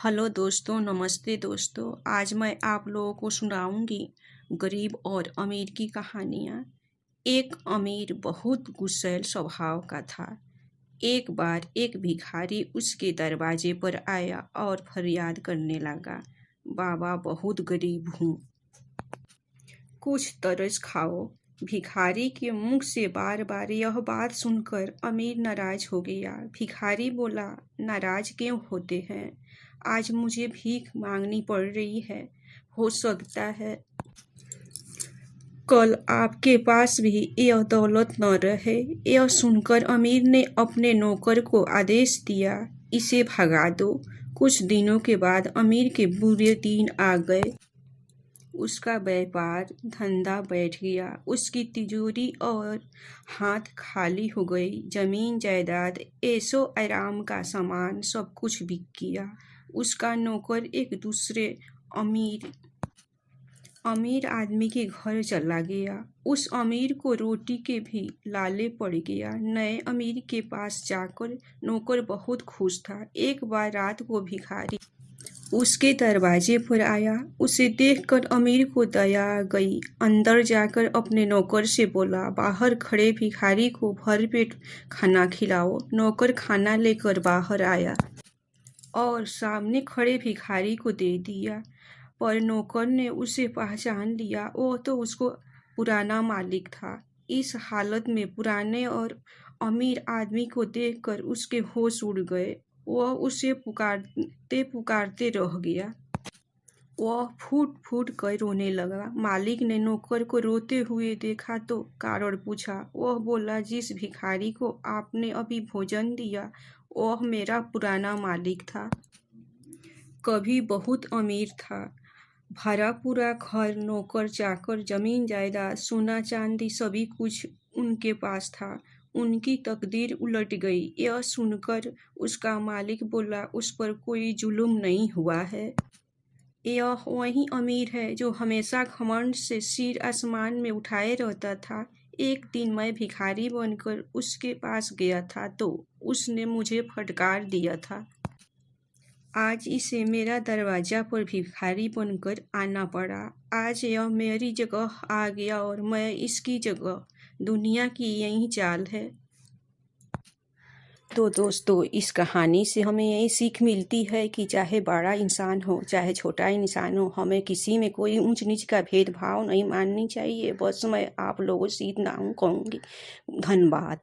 Hello दोस्तों, नमस्ते दोस्तों। आज मैं आप लोगों को सुनाऊंगी गरीब और अमीर की कहानियाँ। एक अमीर बहुत गुस्सैल स्वभाव का था। एक बार एक भिखारी उसके दरवाजे पर आया और फरियाद करने लगा, बाबा बहुत गरीब हूँ, कुछ तरस खाओ। भिखारी के मुख से बार बार यह बात सुनकर अमीर नाराज हो गया। भिखारी बोला, नाराज क्यों होते हैं? आज मुझे भीख मांगनी पड़ रही है। हो सकता है कल आपके पास भी यह दौलत न रहे। यह सुनकर अमीर ने अपने नौकर को आदेश दिया, इसे भगा दो। कुछ दिनों के बाद अमीर के बुरे दिन आ गए। उसका व्यापार धंधा बैठ गया। उसकी तिजोरी और हाथ खाली हो गई। जमीन जायदाद, ऐशो आराम का सामान सब कुछ बिक गया। उसका नौकर एक दूसरे अमीर आदमी के घर चला गया। उस अमीर को रोटी के भी लाले पड़ गया। नए अमीर के पास जाकर नौकर बहुत खुश था। एक बार रात को भिखारी उसके दरवाजे पर आया। उसे देखकर अमीर को दया आ गई। अंदर जाकर अपने नौकर से बोला, बाहर खड़े भिखारी को भरपेट खाना खिलाओ। नौकर खाना लेकर बाहर आया और सामने खड़े भिखारी को दे दिया, पर नौकर ने उसे पहचान लिया। वह तो उसको पुराना मालिक था। इस हालत में पुराने और अमीर आदमी को देखकर उसके होश उड़ गए। वह उसे पुकारते पुकारते रह गया। वह फूट फूट कर रोने लगा। मालिक ने नौकर को रोते हुए देखा तो कारण पूछा। वह बोला, जिस भिखारी को आपने अभी भोजन दिया वह मेरा पुराना मालिक था। कभी बहुत अमीर था, भरा पूरा घर, नौकर चाकर, जमीन जायदाद, सोना चांदी, सभी कुछ उनके पास था। उनकी तकदीर उलट गई। यह सुनकर उसका मालिक बोला, उस पर कोई जुल्म नहीं हुआ है। यह वही अमीर है जो हमेशा घमंड से सिर आसमान में उठाए रहता था। एक दिन मैं भिखारी बनकर उसके पास गया था तो उसने मुझे फटकार दिया था। आज इसे मेरा दरवाजा पर भिखारी बनकर आना पड़ा। आज यह मेरी जगह आ गया और मैं इसकी जगह। दुनिया की यही चाल है। तो दोस्तों, इस कहानी से हमें यही सीख मिलती है कि चाहे बड़ा इंसान हो चाहे छोटा इंसान हो, हमें किसी में कोई ऊंच नीच का भेदभाव नहीं माननी चाहिए। बस मैं आप लोगों से इतना कहूँगी। धन्यवाद।